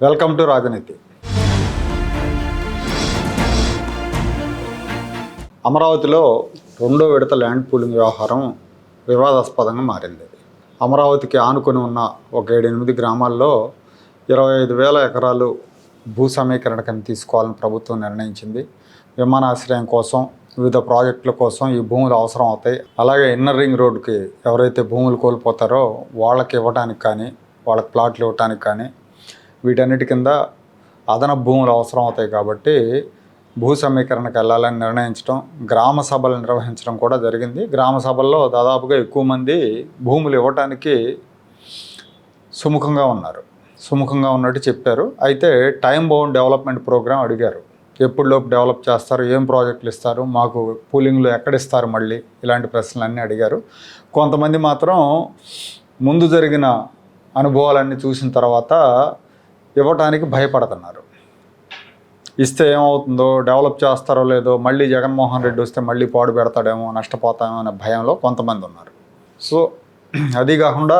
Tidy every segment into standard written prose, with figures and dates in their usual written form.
Welcome to రాజనీతి. అమరావతిలో రెండో విడత ల్యాండ్ పూలింగ్ వ్యవహారం వివాదాస్పదంగా మారింది. అమరావతికి ఆనుకొని ఉన్న ఒక 7-8 గ్రామాల్లో 25,000 ఎకరాలు భూ సమీకరణ కింద తీసుకోవాలని ప్రభుత్వం నిర్ణయించింది. విమానాశ్రయం కోసం, వివిధ ప్రాజెక్టుల కోసం ఈ భూములు అవసరం అవుతాయి. అలాగే ఇన్నర్ రింగ్ రోడ్డుకి ఎవరైతే భూములు కోల్పోతారో వాళ్ళకి ఇవ్వడానికి కానీ, వాళ్ళకి ప్లాట్లు ఇవ్వడానికి కానీ వీటన్నిటి కింద అదనపు భూములు అవసరం అవుతాయి. కాబట్టి భూ సమీకరణకు వెళ్ళాలని నిర్ణయించడం, గ్రామ సభలు నిర్వహించడం కూడా జరిగింది. గ్రామ సభల్లో దాదాపుగా ఎక్కువ మంది భూములు ఇవ్వటానికి సుముఖంగా ఉన్నట్టు చెప్పారు. అయితే టైం బౌండ్ డెవలప్మెంట్ ప్రోగ్రామ్ అడిగారు. ఎప్పుడులోపు డెవలప్ చేస్తారు, ఏం ప్రాజెక్టులు ఇస్తారు, మాకు పూలింగ్లో ఎక్కడిస్తారు, మళ్ళీ ఇలాంటి ప్రశ్నలన్నీ అడిగారు. కొంతమంది మాత్రం ముందు జరిగిన అనుభవాలన్నీ చూసిన తర్వాత ఇవ్వటానికి భయపడుతున్నారు. ఇస్తే ఏమవుతుందో, డెవలప్ చేస్తారో లేదో, మళ్ళీ జగన్మోహన్ రెడ్డి వస్తే మళ్ళీ పాడు పెడతాడేమో, నష్టపోతామో అనే భయంలో కొంతమంది ఉన్నారు. సో అది కాకుండా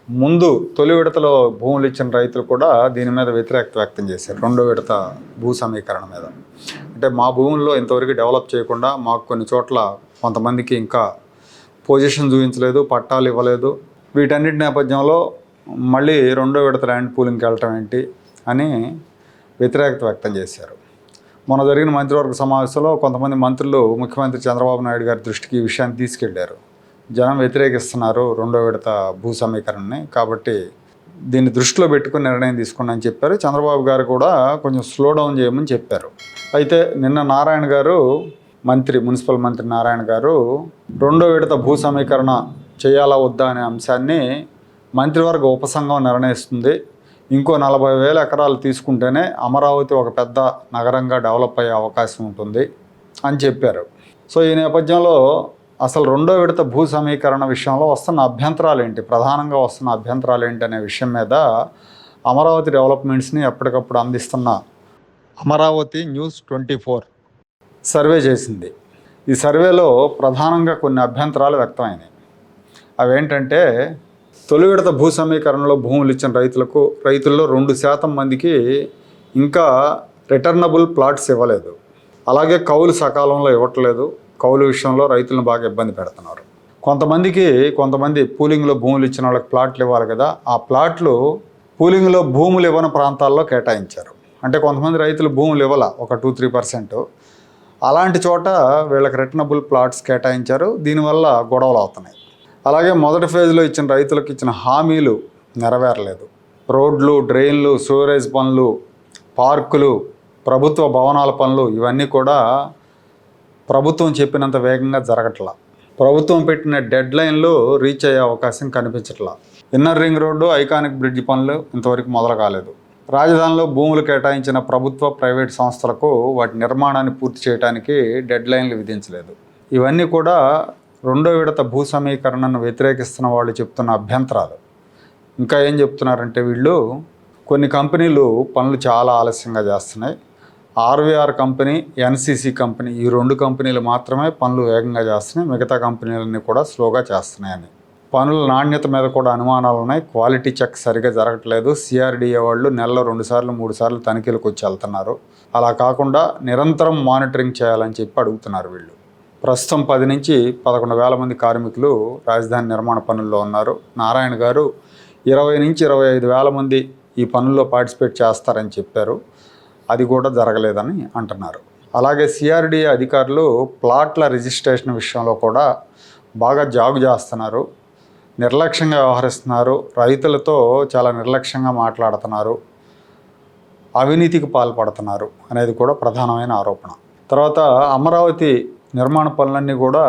ముందు తొలి విడతలో భూములు ఇచ్చిన రైతులు కూడా దీని మీద వ్యతిరేకత వ్యక్తం చేశారు. రెండో విడత భూ సమీకరణ మీద, అంటే మా భూముల్లో ఇంతవరకు డెవలప్ చేయకుండా మాకు కొన్ని చోట్ల కొంతమందికి ఇంకా పొజిషన్ చూపించలేదు, పట్టాలు ఇవ్వలేదు, వీటన్నిటి నేపథ్యంలో మళ్ళీ రెండో విడత ల్యాండ్ పూలింగ్కి వెళ్ళటం ఏంటి అని వ్యతిరేకత వ్యక్తం చేశారు. మొన్న జరిగిన మంత్రివర్గ సమావేశంలో కొంతమంది మంత్రులు ముఖ్యమంత్రి చంద్రబాబు నాయుడు గారి దృష్టికి ఈ విషయాన్ని తీసుకెళ్లారు. జనం వ్యతిరేకిస్తున్నారు రెండో విడత భూ సమీకరణని, కాబట్టి దీన్ని దృష్టిలో పెట్టుకుని నిర్ణయం తీసుకోండి అని చెప్పారు. చంద్రబాబు గారు కూడా కొంచెం స్లో డౌన్ చేయమని చెప్పారు. అయితే నిన్న నారాయణ గారు, మున్సిపల్ మంత్రి నారాయణ గారు రెండో విడత భూ సమీకరణ చేయాలా వద్దా అనే అంశాన్ని మంత్రివర్గ ఉపసంఘం నిర్ణయిస్తుంది. ఇంకో 40,000 ఎకరాలు తీసుకుంటేనే అమరావతి ఒక పెద్ద నగరంగా డెవలప్ అయ్యే అవకాశం ఉంటుంది అని చెప్పారు. సో ఈ నేపథ్యంలో అసలు రెండో విడత భూ సమీకరణ విషయంలో వస్తున్న అభ్యంతరాలు ఏంటి, ప్రధానంగా వస్తున్న అభ్యంతరాలు ఏంటి అనే విషయం మీద అమరావతి డెవలప్మెంట్స్ని ఎప్పటికప్పుడు అందిస్తున్న అమరావతి న్యూస్ 24 సర్వే చేసింది. ఈ సర్వేలో ప్రధానంగా కొన్ని అభ్యంతరాలు వ్యక్తమైనాయి. అవేంటంటే, తొలి విడత భూ సమీకరణలో భూములు ఇచ్చిన రైతుల్లో 2% మందికి ఇంకా రిటర్నబుల్ ప్లాట్స్ ఇవ్వలేదు. అలాగే కౌలు సకాలంలో ఇవ్వట్లేదు. కౌలు విషయంలో రైతులను బాగా ఇబ్బంది పెడుతున్నారు. కొంతమంది పూలింగ్లో భూములు ఇచ్చిన వాళ్ళకి ప్లాట్లు ఇవ్వాలి కదా, ఆ ప్లాట్లు పూలింగ్లో భూములు ఇవ్వని ప్రాంతాల్లో కేటాయించారు. అంటే కొంతమంది రైతులు భూములు ఇవ్వాల, ఒక 2-3%. అలాంటి చోట వీళ్ళకి రిటర్నబుల్ ప్లాట్స్ కేటాయించారు. దీనివల్ల గొడవలు అవుతున్నాయి. అలాగే మొదటి ఫేజ్లో ఇచ్చిన రైతులకు ఇచ్చిన హామీలు నెరవేరలేదు. రోడ్లు, డ్రైన్లు, సూరేజ్ పనులు, పార్కులు, ప్రభుత్వ భవనాల పనులు ఇవన్నీ కూడా ప్రభుత్వం చెప్పినంత వేగంగా జరగట్లా. ప్రభుత్వం పెట్టిన డెడ్ లైన్లు రీచ్ అయ్యే అవకాశం కనిపించట్లా. Inner ring road, iconic bridge పనులు ఇంతవరకు మొదలు కాలేదు. రాజధానిలో భూములు కేటాయించిన ప్రభుత్వ, ప్రైవేట్ సంస్థలకు వాటి నిర్మాణాన్ని పూర్తి చేయడానికి డెడ్ లైన్లు విధించలేదు. ఇవన్నీ కూడా రెండో విడత భూ సమీకరణను వ్యతిరేకిస్తున్న వాళ్ళు చెప్తున్న అభ్యంతరాలు. ఇంకా ఏం చెప్తున్నారంటే, వీళ్ళు కొన్ని కంపెనీలు పనులు చాలా ఆలస్యంగా చేస్తున్నాయి. ఆర్వీఆర్ కంపెనీ, ఎన్సీసీ కంపెనీ, ఈ 2 కంపెనీలు మాత్రమే పనులు వేగంగా చేస్తున్నాయి, మిగతా కంపెనీలన్నీ కూడా స్లోగా చేస్తున్నాయని. పనుల నాణ్యత మీద కూడా అనుమానాలు ఉన్నాయి. క్వాలిటీ చెక్ సరిగా జరగట్లేదు. సిఆర్డీఏ వాళ్ళు నెలలో 2-3 సార్లు తనిఖీలకు వచ్చి వెళ్తున్నారు. అలా కాకుండా నిరంతరం మానిటరింగ్ చేయాలని చెప్పి అడుగుతున్నారు వీళ్ళు. ప్రస్తుతం 10,000-11,000 మంది కార్మికులు రాజధాని నిర్మాణ పనుల్లో ఉన్నారు. నారాయణ గారు 20,000-25,000 మంది ఈ పనుల్లో పార్టిసిపేట్ చేస్తారని చెప్పారు. అది కూడా జరగలేదని అంటున్నారు. అలాగే సిఆర్డీఏ అధికారులు ప్లాట్ల రిజిస్ట్రేషన్ విషయంలో కూడా బాగా జాగు చేస్తున్నారు, నిర్లక్ష్యంగా వ్యవహరిస్తున్నారు, రైతులతో చాలా నిర్లక్ష్యంగా మాట్లాడుతున్నారు, అవినీతికి పాల్పడుతున్నారు అనేది కూడా ప్రధానమైన ఆరోపణ. తర్వాత అమరావతి నిర్మాణ పనులన్నీ కూడా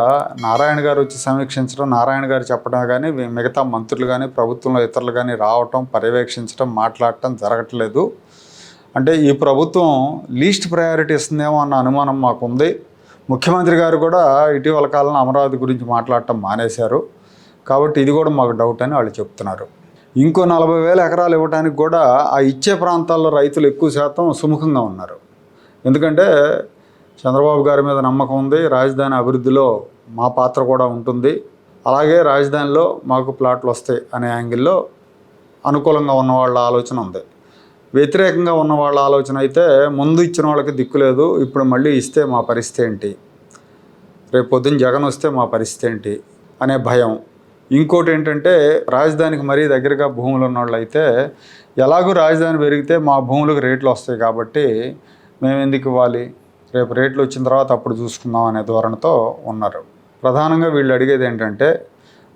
నారాయణ గారు వచ్చి సమీక్షించడం, నారాయణ గారు చెప్పడం కానీ, మిగతా మంత్రులు కానీ, ప్రభుత్వంలో ఇతరులు కానీ రావటం, పర్యవేక్షించడం, మాట్లాడటం జరగట్లేదు. అంటే ఈ ప్రభుత్వం లీస్ట్ ప్రయారిటీ ఇస్తుందేమో అన్న అనుమానం మాకుంది. ముఖ్యమంత్రి గారు కూడా ఇటీవల కాలంలో అమరావతి గురించి మాట్లాడటం మానేశారు. కాబట్టి ఇది కూడా మాకు డౌట్ అని వాళ్ళు చెప్తున్నారు. ఇంకో 40,000 ఎకరాలు ఇవ్వడానికి కూడా ఆ ఇచ్చే ప్రాంతాల్లో రైతులు ఎక్కువ శాతం సుముఖంగా ఉన్నారు. ఎందుకంటే చంద్రబాబు గారి మీద నమ్మకం ఉంది, రాజధాని అభివృద్ధిలో మా పాత్ర కూడా ఉంటుంది, అలాగే రాజధానిలో మాకు ప్లాట్లు వస్తాయి అనే యాంగిల్లో అనుకూలంగా ఉన్న వాళ్ళ ఆలోచన ఉంది. వ్యతిరేకంగా ఉన్న వాళ్ళ ఆలోచన అయితే ముందు ఇచ్చిన వాళ్ళకి దిక్కు లేదు, ఇప్పుడు మళ్ళీ ఇస్తే మా పరిస్థితి ఏంటి, రేపు పొద్దున్న జగన్ వస్తే మా పరిస్థితి ఏంటి అనే భయం. ఇంకోటి ఏంటంటే రాజధానికి మరీ దగ్గరగా భూములు ఉన్న వాళ్ళు అయితే ఎలాగూ రాజధాని పెరిగితే మా భూములకు రేట్లు వస్తాయి కాబట్టి మేము ఎందుకు ఇవ్వాలి, రేపు రేట్లు వచ్చిన తర్వాత అప్పుడు చూసుకుందాం అనే ధోరణితో ఉన్నారు. ప్రధానంగా వీళ్ళు అడిగేది ఏంటంటే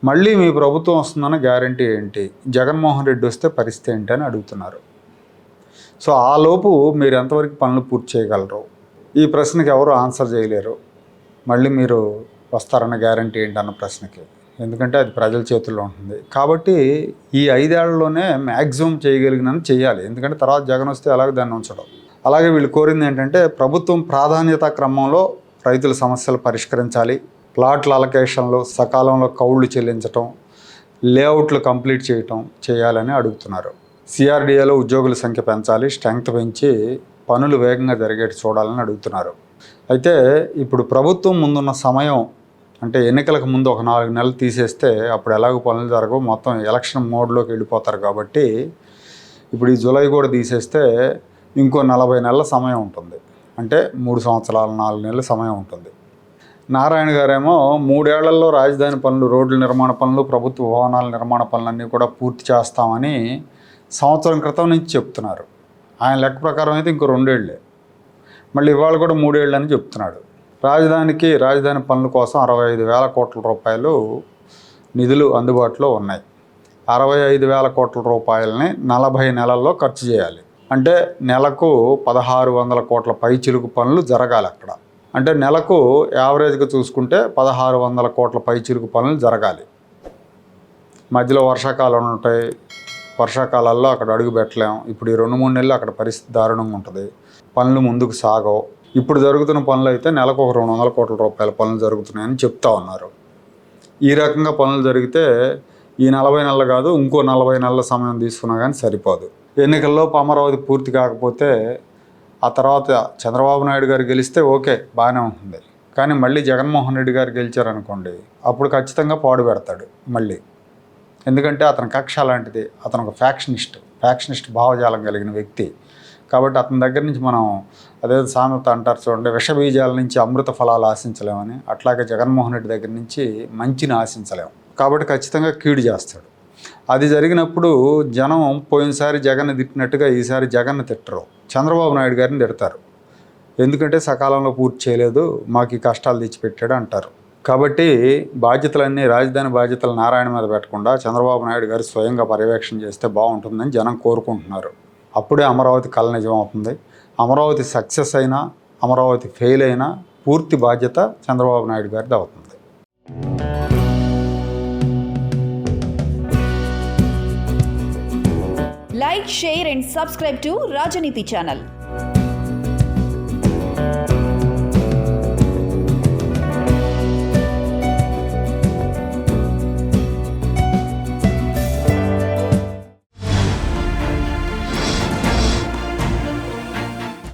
మళ్ళీ మీ ప్రభుత్వం వస్తుందన్న గ్యారంటీ ఏంటి, జగన్మోహన్ రెడ్డి వస్తే పరిస్థితి ఏంటి అని అడుగుతున్నారు. సో ఆ లోపు మీరు ఎంతవరకు పనులు పూర్తి చేయగలరు, ఈ ప్రశ్నకి ఎవరు ఆన్సర్ చేయలేరు. మళ్ళీ మీరు వస్తారన్న గ్యారంటీ ఏంటి అన్న ప్రశ్నకి, ఎందుకంటే అది ప్రజల చేతుల్లో ఉంటుంది. కాబట్టి ఈ 5 ఏళ్లలోనే మ్యాక్సిమం చేయగలిగినని చేయాలి, ఎందుకంటే తర్వాత జగన్ వస్తే అలాగే దాన్ని ఉంచడం. అలాగే వీళ్ళు కోరింది ఏంటంటే ప్రభుత్వం ప్రాధాన్యత క్రమంలో రైతుల సమస్యలు పరిష్కరించాలి, ప్లాట్ల అలొకేషన్లు సకాలంలో కౌళ్లు చెల్లించటం, లేఅవుట్లు కంప్లీట్ చేయాలని అడుగుతున్నారు. సిఆర్డీఏలో ఉద్యోగుల సంఖ్య పెంచాలి, స్ట్రెంగ్త్ పెంచి పనులు వేగంగా జరిగేట్టు చూడాలని అడుగుతున్నారు. అయితే ఇప్పుడు ప్రభుత్వం ముందున్న సమయం అంటే ఎన్నికలకు ముందు ఒక 4 నెలలు తీసేస్తే అప్పుడు ఎలాగో పనులు జరగవు, మొత్తం ఎలక్షన్ మోడ్లోకి వెళ్ళిపోతారు. కాబట్టి ఇప్పుడు ఈ జూలై కూడా తీసేస్తే ఇంకో 40 నెలల సమయం ఉంటుంది, అంటే 3 సంవత్సరాలు 4 నెలల సమయం ఉంటుంది. నారాయణ గారేమో 3 ఏళ్లలో రాజధాని పనులు, రోడ్ల నిర్మాణ పనులు, ప్రభుత్వ భవనాల నిర్మాణ పనులన్నీ కూడా పూర్తి చేస్తామని సంవత్సరం క్రితం నుంచి చెప్తున్నారు. ఆయన లెక్క ప్రకారం అయితే ఇంకో 2 ఏళ్ళే, మళ్ళీ ఇవాళ కూడా 3 ఏళ్ళు అని చెప్తున్నాడు. రాజధాని పనుల కోసం 65,000 కోట్ల రూపాయలు నిధులు అందుబాటులో ఉన్నాయి. 65,000 కోట్ల రూపాయలని 40 నెలల్లో ఖర్చు చేయాలి. అంటే నెలకు 1,600 కోట్ల పైచిలుకు పనులు జరగాలి అక్కడ. అంటే నెలకు యావరేజ్గా చూసుకుంటే 1,600 కోట్ల పైచిలుకు పనులు జరగాలి. మధ్యలో వర్షాకాలం ఉంటాయి, వర్షాకాలాల్లో అక్కడ అడుగు పెట్టలేం. ఇప్పుడు ఈ 2-3 నెలలు అక్కడ పరిస్థితి దారుణంగా ఉంటుంది, పనులు ముందుకు సాగవు. ఇప్పుడు జరుగుతున్న పనులు అయితే నెలకు ఒక 200 కోట్ల రూపాయల పనులు జరుగుతున్నాయని చెప్తా ఉన్నారు. ఈ రకంగా పనులు జరిగితే ఈ 40 నెలలు కాదు, ఇంకో 40 నెలల సమయం తీసుకున్నా కానీ సరిపోదు. ఎన్నికల్లోపు అమరావతి పూర్తి కాకపోతే ఆ తర్వాత చంద్రబాబు నాయుడు గారు గెలిస్తే ఓకే, బాగానే ఉంటుంది. కానీ మళ్ళీ జగన్మోహన్ రెడ్డి గారు గెలిచారనుకోండి, అప్పుడు ఖచ్చితంగా పాడు పెడతాడు మళ్ళీ. ఎందుకంటే అతని కక్ష అలాంటిది, అతను ఒక ఫ్యాక్షనిస్ట్ భావజాలం కలిగిన వ్యక్తి. కాబట్టి అతని దగ్గర నుంచి మనం అదే సామెత అంటారు చూడండి, విషబీజాల నుంచి అమృత ఫలాలు ఆశించలేమని, అట్లాగే జగన్మోహన్ రెడ్డి దగ్గర నుంచి మంచిని ఆశించలేము. కాబట్టి ఖచ్చితంగా కీడు చేస్తాడు. అది జరిగినప్పుడు జనం పోయినసారి జగన్ని తిట్టినట్టుగా ఈసారి జగన్ని తిట్టరు, చంద్రబాబు నాయుడు గారిని తిడతారు. ఎందుకంటే సకాలంలో పూర్తి చేయలేదు, మాకు ఈ కష్టాలు తెచ్చిపెట్టాడు అంటారు. కాబట్టి బాధ్యతలన్నీ, రాజధాని బాధ్యతలు నారాయణ మీద పెట్టకుండా చంద్రబాబు నాయుడు గారు స్వయంగా పర్యవేక్షణ చేస్తే బాగుంటుందని జనం కోరుకుంటున్నారు. అప్పుడే అమరావతి కల నిజం అవుతుంది. అమరావతి సక్సెస్ అయినా, అమరావతి ఫెయిల్ అయినా పూర్తి బాధ్యత చంద్రబాబు నాయుడు గారిది అవుతుంది. Like, share and subscribe to Rajaniti channel.